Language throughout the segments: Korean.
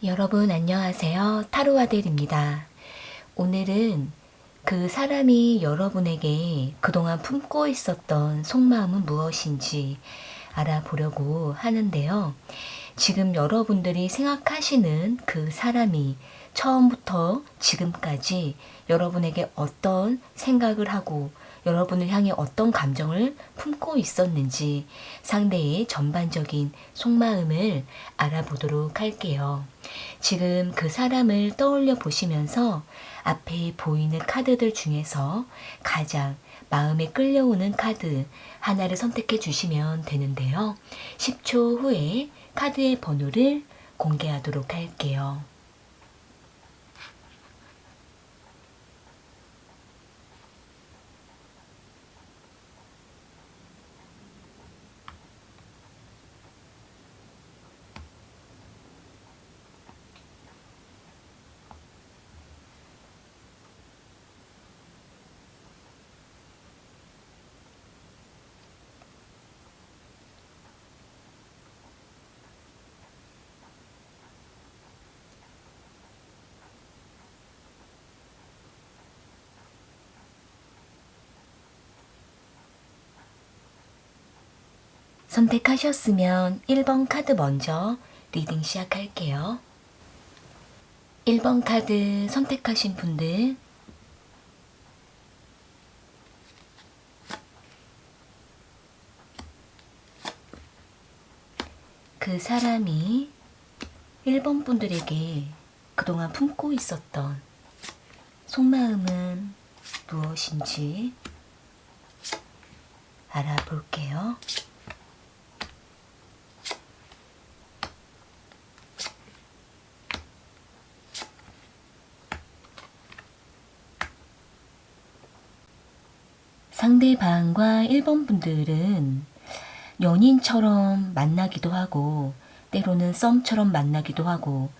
여러분 안녕하세요. 타로아델입니다. 오늘은 그 사람이 여러분에게 그동안 품고 있었던 속마음은 무엇인지 알아보려고 하는데요. 지금 여러분들이 생각하시는 그 사람이 처음부터 지금까지 여러분에게 어떤 생각을 하고 여러분을 향해 어떤 감정을 품고 있었는지 상대의 전반적인 속마음을 알아보도록 할게요. 지금 그 사람을 떠올려 보시면서 앞에 보이는 카드들 중에서 가장 마음에 끌려오는 카드 하나를 선택해 주시면 되는데요. 10초 후에 카드의 번호를 공개하도록 할게요. 선택하셨으면 1번 카드 먼저 리딩 시작할게요. 1번 카드 선택하신 분들 그 사람이 1번 분들에게 그동안 품고 있었던 속마음은 무엇인지 알아볼게요. 상대방과 1번 분들은 연인처럼 만나기도 하고 때로는 썸처럼 만나기도 하고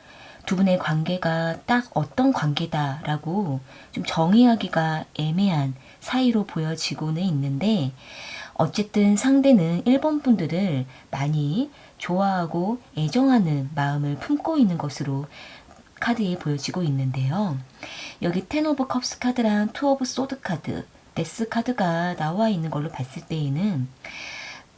두 분의 관계가 딱 어떤 관계다라고 좀 정의하기가 애매한 사이로 보여지고는 있는데 어쨌든 상대는 1번 분들을 많이 좋아하고 애정하는 마음을 품고 있는 것으로 카드에 보여지고 있는데요. 여기 텐 오브 컵스 카드랑 투 오브 소드 카드, 데스 카드가 나와 있는 걸로 봤을 때에는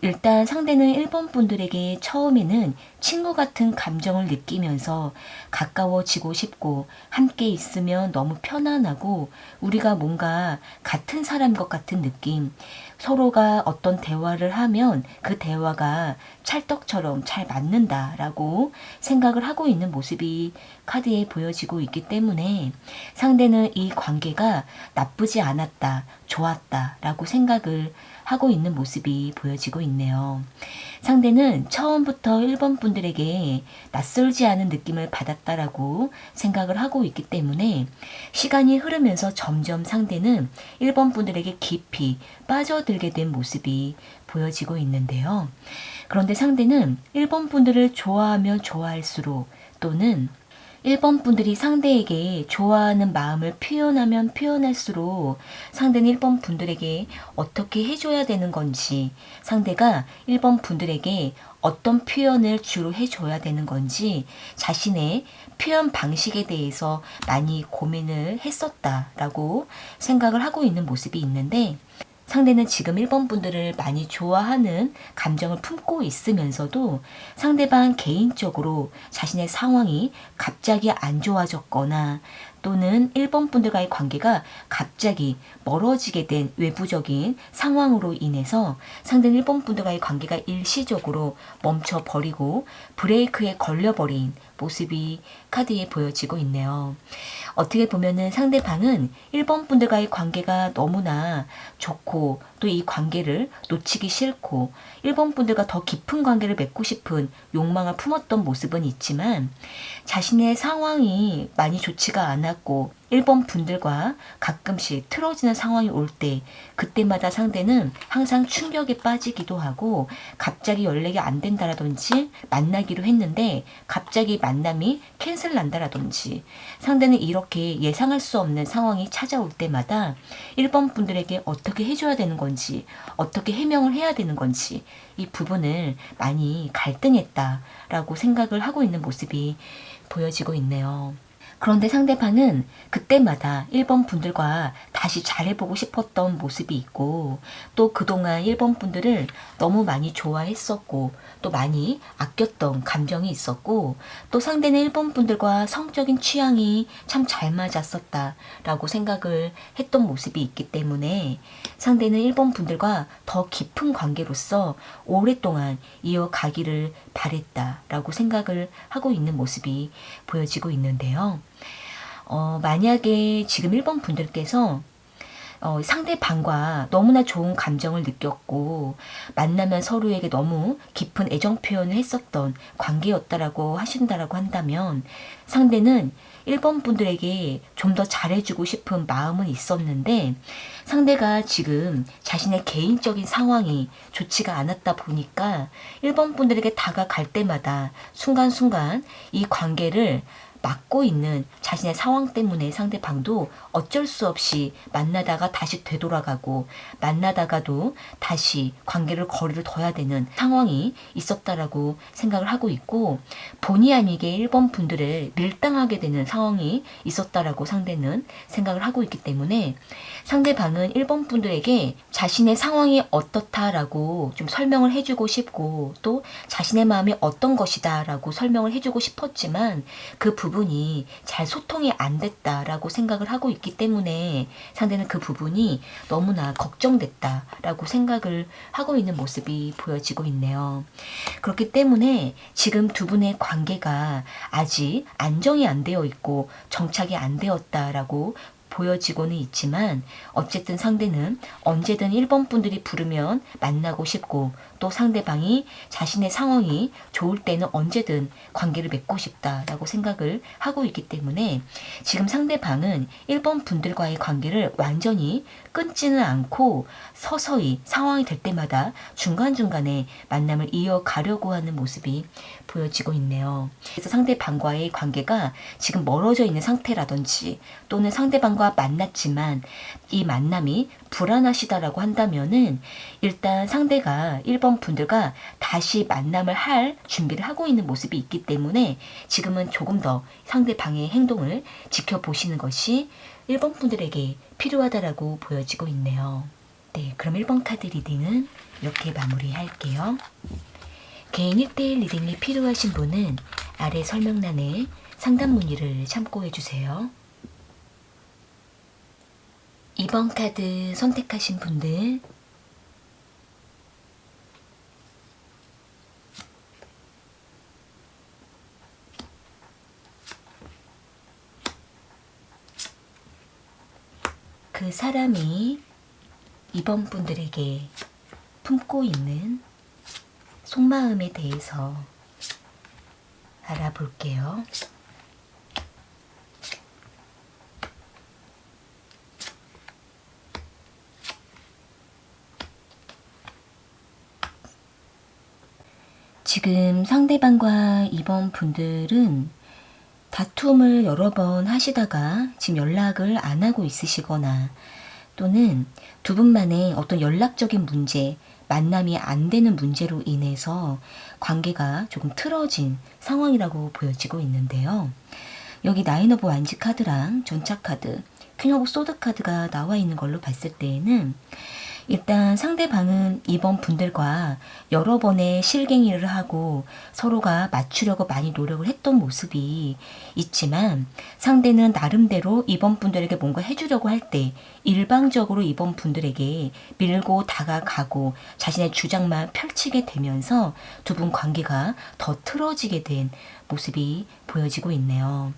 일단 상대는 1번 분들에게 처음에는 친구 같은 감정을 느끼면서 가까워지고 싶고 함께 있으면 너무 편안하고 우리가 뭔가 같은 사람인 것 같은 느낌, 서로가 어떤 대화를 하면 그 대화가 찰떡처럼 잘 맞는다라고 생각을 하고 있는 모습이 카드에 보여지고 있기 때문에 상대는 이 관계가 나쁘지 않았다, 좋았다라고 생각을 하고 있는 모습이 보여지고 있네요. 상대는 처음부터 1번 분들에게 낯설지 않은 느낌을 받았다라고 생각을 하고 있기 때문에 시간이 흐르면서 점점 상대는 1번 분들에게 깊이 빠져들게 된 모습이 보여지고 있는데요. 그런데 상대는 1번 분들을 좋아하면 좋아할수록 또는 1번 분들이 상대에게 좋아하는 마음을 표현하면 표현할수록 상대는 1번 분들에게 어떻게 해줘야 되는 건지, 상대가 1번 분들에게 어떤 표현을 주로 해줘야 되는 건지 자신의 표현 방식에 대해서 많이 고민을 했었다라고 생각을 하고 있는 모습이 있는데 상대는 지금 1번 분들을 많이 좋아하는 감정을 품고 있으면서도 상대방 개인적으로 자신의 상황이 갑자기 안 좋아졌거나 또는 1번 분들과의 관계가 갑자기 멀어지게 된 외부적인 상황으로 인해서 상대는 1번 분들과의 관계가 일시적으로 멈춰버리고 브레이크에 걸려버린 모습이 카드에 보여지고 있네요. 어떻게 보면은 상대방은 1번 분들과의 관계가 너무나 좋고 또 이 관계를 놓치기 싫고 1번 분들과 더 깊은 관계를 맺고 싶은 욕망을 품었던 모습은 있지만 자신의 상황이 많이 좋지가 않았고 1번 분들과 가끔씩 틀어지는 상황이 올 때 그때마다 상대는 항상 충격에 빠지기도 하고 갑자기 연락이 안 된다라든지 만나기로 했는데 갑자기 만남이 캔슬 난다라든지 상대는 이렇게 예상할 수 없는 상황이 찾아올 때마다 1번 분들에게 어떻게 해줘야 되는 건지 어떻게 해명을 해야 되는 건지 이 부분을 많이 갈등했다라고 생각을 하고 있는 모습이 보여지고 있네요. 그런데 상대방은 그때마다 1번 분들과 다시 잘해보고 싶었던 모습이 있고 또 그동안 1번 분들을 너무 많이 좋아했었고 또 많이 아꼈던 감정이 있었고 또 상대는 1번 분들과 성적인 취향이 참 잘 맞았었다라고 생각을 했던 모습이 있기 때문에 상대는 1번 분들과 더 깊은 관계로서 오랫동안 이어가기를 바랬다라고 생각을 하고 있는 모습이 보여지고 있는데요. 만약에 지금 1번 분들께서 상대방과 너무나 좋은 감정을 느꼈고 만나면 서로에게 너무 깊은 애정 표현을 했었던 관계였다라고 하신다라고 한다면 상대는 1번 분들에게 좀 더 잘해주고 싶은 마음은 있었는데 상대가 지금 자신의 개인적인 상황이 좋지가 않았다 보니까 1번 분들에게 다가갈 때마다 순간순간 이 관계를 막고 있는 자신의 상황 때문에 상대방도 어쩔 수 없이 만나다가 다시 되돌아가고 만나다가도 다시 관계를 거리를 둬야 되는 상황이 있었다라고 생각을 하고 있고 본의 아니게 1번 분들을 밀당하게 되는 상황이 있었다라고 상대는 생각을 하고 있기 때문에 상대방은 1번 분들에게 자신의 상황이 어떻다라고 좀 설명을 해주고 싶고 또 자신의 마음이 어떤 것이다 라고 설명을 해주고 싶었지만 그 부분이 잘 소통이 안 됐다라고 생각을 하고 있기 때문에 상대는 그 부분이 너무나 걱정됐다라고 생각을 하고 있는 모습이 보여지고 있네요. 그렇기 때문에 지금 두 분의 관계가 아직 안정이 안 되어 있고 정착이 안 되었다라고 보여지고는 있지만 어쨌든 상대는 언제든 1번 분들이 부르면 만나고 싶고 또 상대방이 자신의 상황이 좋을 때는 언제든 관계를 맺고 싶다라고 생각을 하고 있기 때문에 지금 상대방은 1번 분들과의 관계를 완전히 끊지는 않고 서서히 상황이 될 때마다 중간중간에 만남을 이어가려고 하는 모습이 보여지고 있네요. 그래서 상대방과의 관계가 지금 멀어져 있는 상태라든지 또는 상대방과 만났지만 이 만남이 불안하시다라고 한다면은 일단 상대가 1번 분들과 다시 만남을 할 준비를 하고 있는 모습이 있기 때문에 지금은 조금 더 상대방의 행동을 지켜보시는 것이 1번 분들에게 필요하다라고 보여지고 있네요. 네, 그럼 1번 카드 리딩은 이렇게 마무리할게요. 개인 1대1 리딩이 필요하신 분은 아래 설명란에 상담 문의를 참고해주세요. 2번 카드 선택하신 분들 그 사람이 2번 분들에게 품고 있는 속마음에 대해서 알아볼게요. 지금 상대방과 2번 분들은 다툼을 여러 번 하시다가 지금 연락을 안 하고 있으시거나 또는 두 분만의 어떤 연락적인 문제, 만남이 안 되는 문제로 인해서 관계가 조금 틀어진 상황이라고 보여지고 있는데요. 여기 나인 오브 완지 카드랑 전차 카드, 퀸 오브 소드 카드가 나와 있는 걸로 봤을 때에는 일단 상대방은 이번 분들과 여러 번의 실갱이를 하고 서로가 맞추려고 많이 노력을 했던 모습이 있지만 상대는 나름대로 이번 분들에게 뭔가 해주려고 할 때 일방적으로 이번 분들에게 밀고 다가가고 자신의 주장만 펼치게 되면서 두 분 관계가 더 틀어지게 된 모습이 보여지고 있네요.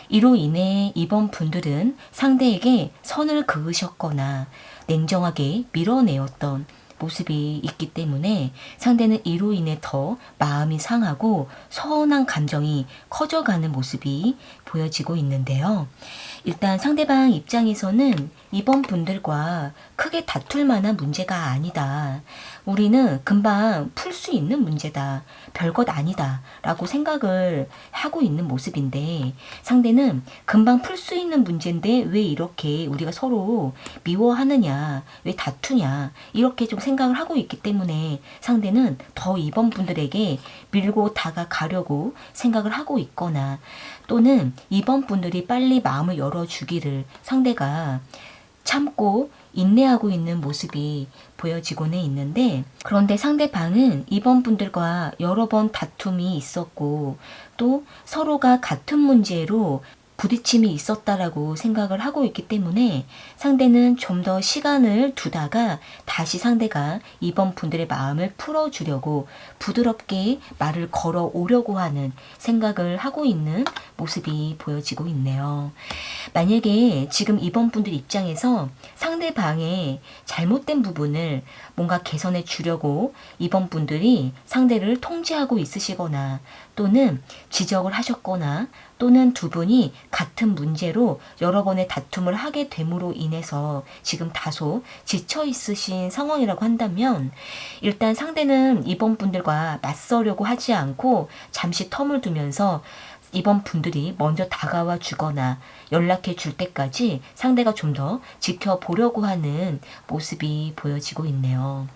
이로 인해 이번 분들은 상대에게 선을 그으셨거나 냉정하게 밀어내었던 모습이 있기 때문에 상대는 이로 인해 더 마음이 상하고 서운한 감정이 커져가는 모습이 보여지고 있는데요. 일단 상대방 입장에서는 이번 분들과 크게 다툴 만한 문제가 아니다. 우리는 금방 풀 수 있는 문제다. 별것 아니다. 라고 생각을 하고 있는 모습인데 상대는 금방 풀 수 있는 문제인데 왜 이렇게 우리가 서로 미워하느냐, 왜 다투냐 이렇게 좀 생각을 하고 있기 때문에 상대는 더 이번 분들에게 밀고 다가가려고 생각을 하고 있거나 또는 이번 분들이 빨리 마음을 열어주기를 상대가 참고 인내하고 있는 모습이 보여지고는 있는데 그런데 상대방은 이번 분들과 여러 번 다툼이 있었고 또 서로가 같은 문제로 부딪힘이 있었다라고 생각을 하고 있기 때문에 상대는 좀 더 시간을 두다가 다시 상대가 이번 분들의 마음을 풀어주려고 부드럽게 말을 걸어오려고 하는 생각을 하고 있는 모습이 보여지고 있네요. 만약에 지금 이번 분들 입장에서 상대방의 잘못된 부분을 뭔가 개선해 주려고 이번 분들이 상대를 통제하고 있으시거나 또는 지적을 하셨거나 또는 두 분이 같은 문제로 여러 번의 다툼을 하게 됨으로 인해서 지금 다소 지쳐 있으신 상황이라고 한다면 일단 상대는 이번 분들과 맞서려고 하지 않고 잠시 텀을 두면서 이번 분들이 먼저 다가와 주거나 연락해 줄 때까지 상대가 좀 더 지켜보려고 하는 모습이 보여지고 있네요.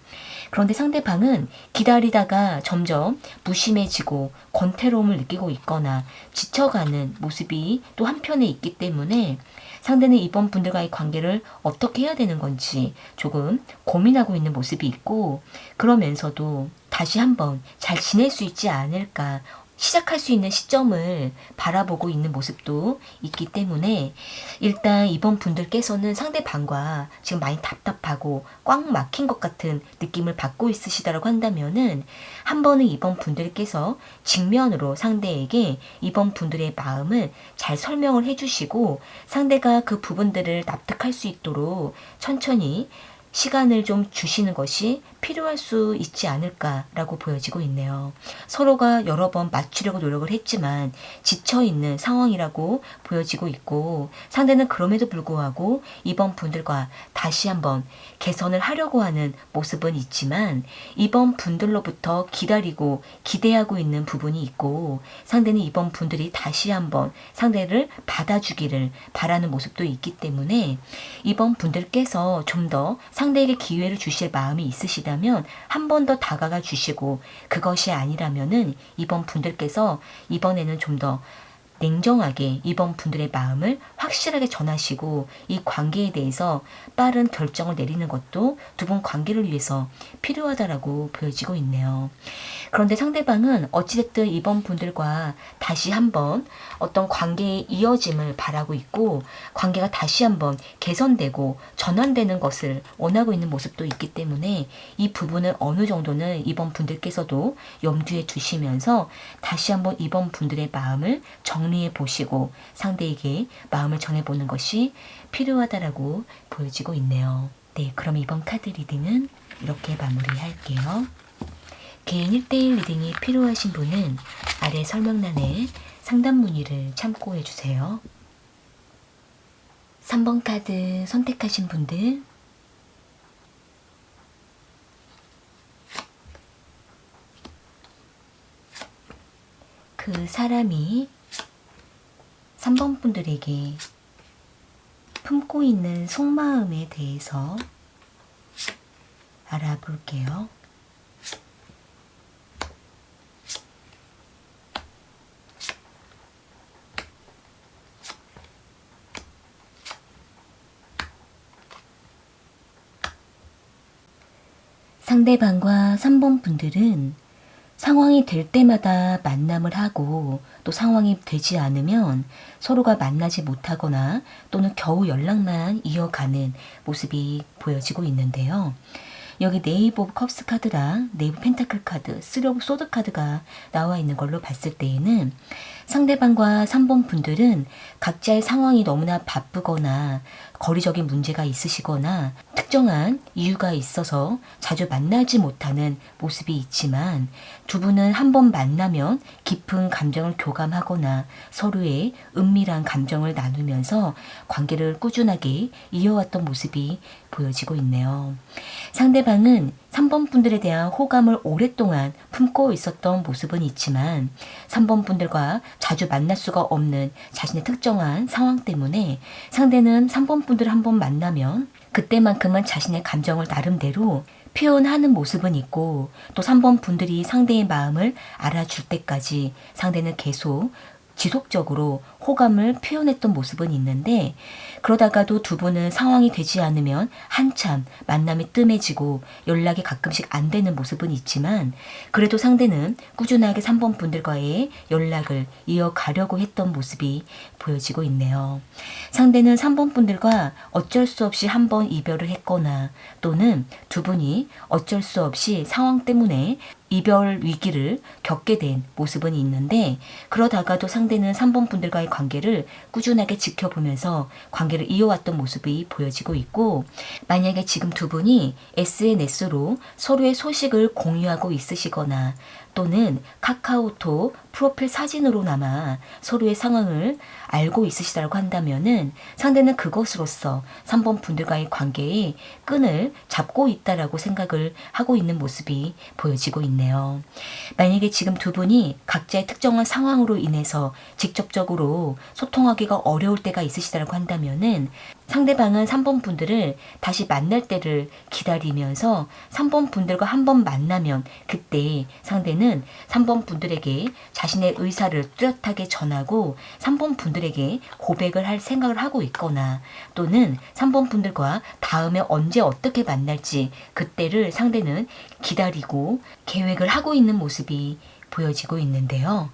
그런데 상대방은 기다리다가 점점 무심해지고 권태로움을 느끼고 있거나 지쳐가는 모습이 또 한편에 있기 때문에 상대는 이번 분들과의 관계를 어떻게 해야 되는 건지 조금 고민하고 있는 모습이 있고 그러면서도 다시 한번 잘 지낼 수 있지 않을까 시작할 수 있는 시점을 바라보고 있는 모습도 있기 때문에 일단 이번 분들께서는 상대방과 지금 많이 답답하고 꽉 막힌 것 같은 느낌을 받고 있으시다라고 한다면은 한 번은 이번 분들께서 직면으로 상대에게 이번 분들의 마음을 잘 설명을 해주시고 상대가 그 부분들을 납득할 수 있도록 천천히 시간을 좀 주시는 것이 필요할 수 있지 않을까라고 보여지고 있네요. 서로가 여러 번 맞추려고 노력을 했지만 지쳐있는 상황이라고 보여지고 있고 상대는 그럼에도 불구하고 이번 분들과 다시 한번 개선을 하려고 하는 모습은 있지만 이번 분들로부터 기다리고 기대하고 있는 부분이 있고 상대는 이번 분들이 다시 한번 상대를 받아주기를 바라는 모습도 있기 때문에 이번 분들께서 좀 더 상대에게 기회를 주실 마음이 있으시다면 한 번 더 다가가 주시고 그것이 아니라면은 이번 분들께서 이번에는 좀 더 냉정하게 이번 분들의 마음을 확실하게 전하시고 이 관계에 대해서 빠른 결정을 내리는 것도 두 분 관계를 위해서 필요하다라고 보여지고 있네요. 그런데 상대방은 어찌됐든 이번 분들과 다시 한번 어떤 관계의 이어짐을 바라고 있고 관계가 다시 한번 개선되고 전환되는 것을 원하고 있는 모습도 있기 때문에 이 부분을 어느 정도는 이번 분들께서도 염두에 두시면서 다시 한번 이번 분들의 마음을 정리해 보시고 상대에게 마음을 전해보는 것이 필요하다라고 보여지고 있네요. 네, 그럼 이번 카드 리딩은 이렇게 마무리할게요. 개인 1대1 리딩이 필요하신 분은 아래 설명란에 상담 문의를 참고해 주세요. 3번 카드 선택하신 분들 그 사람이 3번 분들에게 품고 있는 속마음에 대해서 알아볼게요. 상대방과 3번 분들은 상황이 될 때마다 만남을 하고 또 상황이 되지 않으면 서로가 만나지 못하거나 또는 겨우 연락만 이어가는 모습이 보여지고 있는데요. 여기 네이브 오브 컵스 카드랑 네이브 펜타클 카드, 쓰리 오브 소드 카드가 나와 있는 걸로 봤을 때에는 상대방과 3번 분들은 각자의 상황이 너무나 바쁘거나 거리적인 문제가 있으시거나 특정한 이유가 있어서 자주 만나지 못하는 모습이 있지만 두 분은 한 번 만나면 깊은 감정을 교감하거나 서로의 은밀한 감정을 나누면서 관계를 꾸준하게 이어왔던 모습이 보여지고 있네요. 상대방은 3번 분들에 대한 호감을 오랫동안 품고 있었던 모습은 있지만 3번 분들과 자주 만날 수가 없는 자신의 특정한 상황 때문에 상대는 3번 분들을 한 번 만나면 그때만큼은 자신의 감정을 나름대로 표현하는 모습은 있고 또 3번 분들이 상대의 마음을 알아줄 때까지 상대는 계속 지속적으로 호감을 표현했던 모습은 있는데 그러다가도 두 분은 상황이 되지 않으면 한참 만남이 뜸해지고 연락이 가끔씩 안 되는 모습은 있지만 그래도 상대는 꾸준하게 3번 분들과의 연락을 이어가려고 했던 모습이 보여지고 있네요. 상대는 3번 분들과 어쩔 수 없이 한 번 이별을 했거나 또는 두 분이 어쩔 수 없이 상황 때문에 이별 위기를 겪게 된 모습은 있는데 그러다가도 상대는 3번 분들과의 관계를 꾸준하게 지켜보면서 관계를 이어왔던 모습이 보여지고 있고 만약에 지금 두 분이 SNS로 서로의 소식을 공유하고 있으시거나 또는 카카오톡 프로필 사진으로나마 서로의 상황을 알고 있으시다고 한다면은 상대는 그것으로서 3번 분들과의 관계에 끈을 잡고 있다라고 생각을 하고 있는 모습이 보여지고 있네요. 만약에 지금 두 분이 각자의 특정한 상황으로 인해서 직접적으로 소통하기가 어려울 때가 있으시다고 한다면은 상대방은 3번 분들을 다시 만날 때를 기다리면서 3번 분들과 한 번 만나면 그때 상대는 3번 분들에게 자신의 의사를 뚜렷하게 전하고 3번 분들에게 고백을 할 생각을 하고 있거나 또는 3번 분들과 다음에 언제 어떻게 만날지 그때를 상대는 기다리고 계획을 하고 있는 모습이 보여지고 있는데요.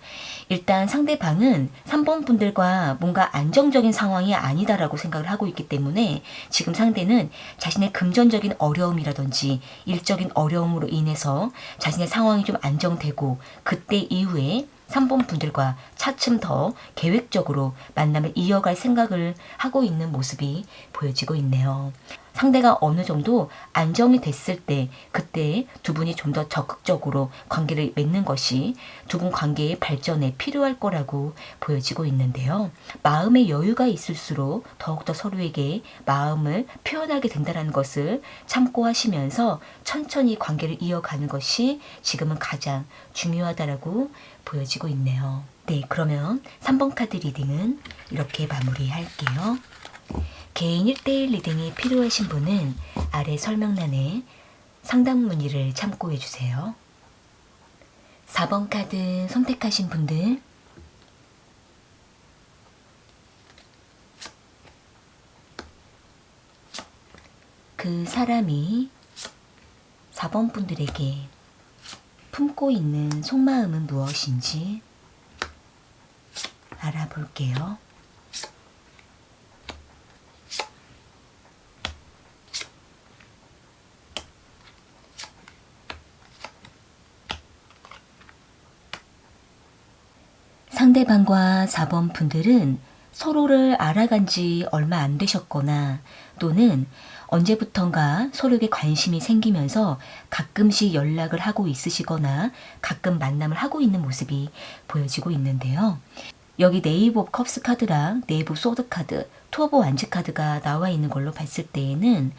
일단 상대방은 3번 분들과 뭔가 안정적인 상황이 아니다라고 생각을 하고 있기 때문에 지금 상대는 자신의 금전적인 어려움이라든지 일적인 어려움으로 인해서 자신의 상황이 좀 안정되고 그때 이후에 3번 분들과 차츰 더 계획적으로 만남을 이어갈 생각을 하고 있는 모습이 보여지고 있네요. 상대가 어느 정도 안정이 됐을 때 그때 두 분이 좀 더 적극적으로 관계를 맺는 것이 두 분 관계의 발전에 필요할 거라고 보여지고 있는데요. 마음의 여유가 있을수록 더욱더 서로에게 마음을 표현하게 된다는 것을 참고하시면서 천천히 관계를 이어가는 것이 지금은 가장 중요하다라고 보여지고 있네요. 네, 그러면 3번 카드 리딩은 이렇게 마무리할게요. 개인 1대1 리딩이 필요하신 분은 아래 설명란에 상담 문의를 참고해 주세요. 4번 카드 선택하신 분들 그 사람이 4번 분들에게 품고 있는 속마음은 무엇인지 알아볼게요. 상대방과 4번 분들은 서로를 알아간 지 얼마 안 되셨거나 또는 언제부턴가 서로에게 관심이 생기면서 가끔씩 연락을 하고 있으시거나 가끔 만남을 하고 있는 모습이 보여지고 있는데요. 여기 네이브 오브 컵스 카드랑 네이브 오브 소드 카드, 투 오브 완즈 카드가 나와 있는 걸로 봤을 때에는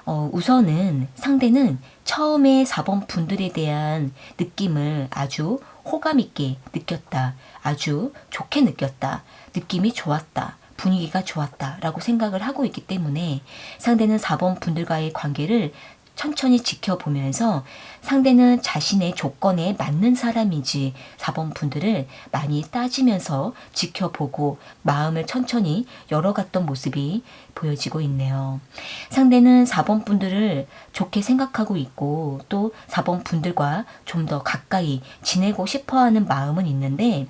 우선은 상대는 처음에 4번 분들에 대한 느낌을 아주 호감 있게 느꼈다. 아주 좋게 느꼈다. 느낌이 좋았다. 분위기가 좋았다. 라고 생각을 하고 있기 때문에 상대는 4번 분들과의 관계를 천천히 지켜보면서 상대는 자신의 조건에 맞는 사람인지 4번 분들을 많이 따지면서 지켜보고 마음을 천천히 열어갔던 모습이 보여지고 있네요. 상대는 4번 분들을 좋게 생각하고 있고 또 4번 분들과 좀 더 가까이 지내고 싶어 하는 마음은 있는데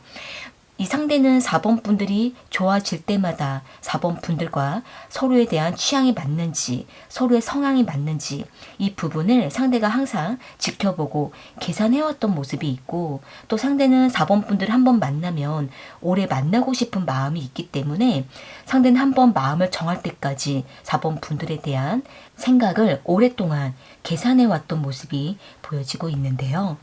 이 상대는 4번 분들이 좋아질 때마다 4번 분들과 서로에 대한 취향이 맞는지, 서로의 성향이 맞는지 이 부분을 상대가 항상 지켜보고 계산해왔던 모습이 있고 또 상대는 4번 분들을 한번 만나면 오래 만나고 싶은 마음이 있기 때문에 상대는 한번 마음을 정할 때까지 4번 분들에 대한 생각을 오랫동안 계산해왔던 모습이 보여지고 있는데요.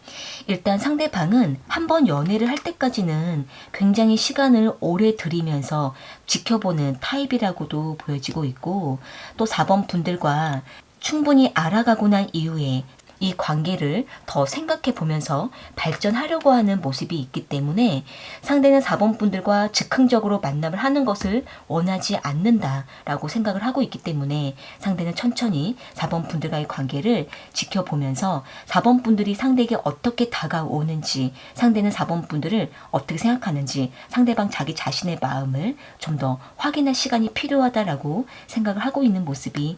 일단 상대방은 한번 연애를 할 때까지는 굉장히 시간을 오래 들이면서 지켜보는 타입이라고도 보여지고 있고 또 4번 분들과 충분히 알아가고 난 이후에 이 관계를 더 생각해 보면서 발전하려고 하는 모습이 있기 때문에 상대는 4번 분들과 즉흥적으로 만남을 하는 것을 원하지 않는다라고 생각을 하고 있기 때문에 상대는 천천히 4번 분들과의 관계를 지켜보면서 4번 분들이 상대에게 어떻게 다가오는지 상대는 4번 분들을 어떻게 생각하는지 상대방 자기 자신의 마음을 좀 더 확인할 시간이 필요하다라고 생각을 하고 있는 모습이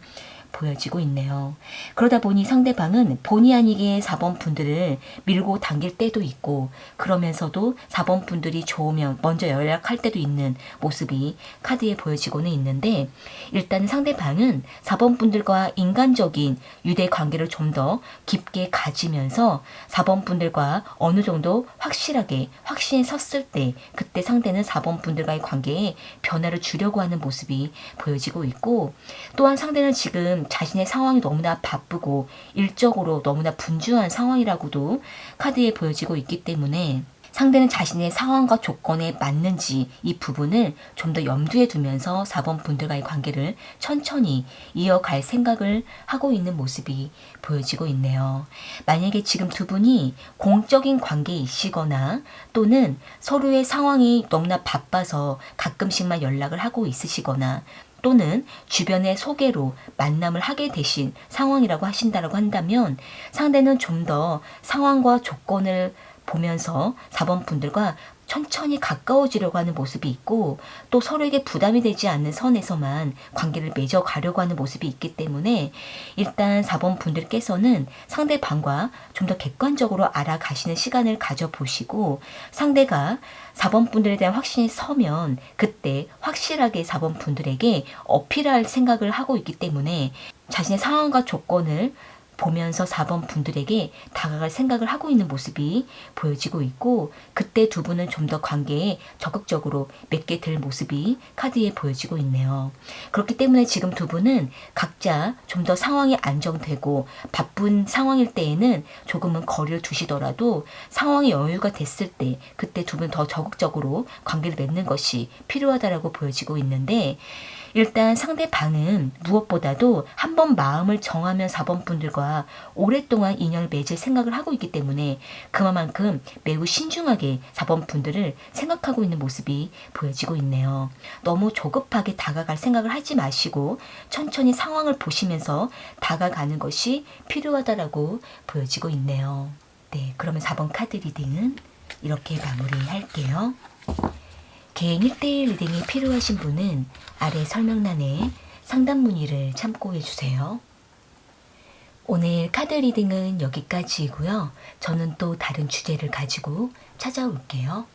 보여지고 있네요. 그러다 보니 상대방은 본의 아니게 4번 분들을 밀고 당길 때도 있고 그러면서도 4번 분들이 좋으면 먼저 연락할 때도 있는 모습이 카드에 보여지고는 있는데 일단 상대방은 4번 분들과 인간적인 유대 관계를 좀 더 깊게 가지면서 4번 분들과 어느 정도 확실하게 확신이 섰을 때 그때 상대는 4번 분들과의 관계에 변화를 주려고 하는 모습이 보여지고 있고 또한 상대는 지금 자신의 상황이 너무나 바쁘고 일적으로 너무나 분주한 상황이라고도 카드에 보여지고 있기 때문에 상대는 자신의 상황과 조건에 맞는지 이 부분을 좀 더 염두에 두면서 4번 분들과의 관계를 천천히 이어갈 생각을 하고 있는 모습이 보여지고 있네요. 만약에 지금 두 분이 공적인 관계이시거나 또는 서로의 상황이 너무나 바빠서 가끔씩만 연락을 하고 있으시거나 또는 주변의 소개로 만남을 하게 되신 상황이라고 하신다라고 한다면 상대는 좀 더 상황과 조건을 보면서 4번 분들과 천천히 가까워지려고 하는 모습이 있고 또 서로에게 부담이 되지 않는 선에서만 관계를 맺어가려고 하는 모습이 있기 때문에 일단 4번 분들께서는 상대방과 좀 더 객관적으로 알아가시는 시간을 가져보시고 상대가 4번 분들에 대한 확신이 서면 그때 확실하게 4번 분들에게 어필할 생각을 하고 있기 때문에 자신의 상황과 조건을 보면서 4번 분들에게 다가갈 생각을 하고 있는 모습이 보여지고 있고 그때 두 분은 좀 더 관계에 적극적으로 맺게 될 모습이 카드에 보여지고 있네요. 그렇기 때문에 지금 두 분은 각자 좀 더 상황이 안정되고 바쁜 상황일 때에는 조금은 거리를 두시더라도 상황이 여유가 됐을 때 그때 두 분 더 적극적으로 관계를 맺는 것이 필요하다라고 보여지고 있는데 일단 상대방은 무엇보다도 한번 마음을 정하면 4번 분들과 오랫동안 인연을 맺을 생각을 하고 있기 때문에 그만큼 매우 신중하게 4번 분들을 생각하고 있는 모습이 보여지고 있네요. 너무 조급하게 다가갈 생각을 하지 마시고 천천히 상황을 보시면서 다가가는 것이 필요하다라고 보여지고 있네요. 네, 그러면 4번 카드 리딩은 이렇게 마무리할게요. 개인 1대1 리딩이 필요하신 분은 아래 설명란에 상담 문의를 참고해 주세요. 오늘 카드 리딩은 여기까지이고요. 저는 또 다른 주제를 가지고 찾아올게요.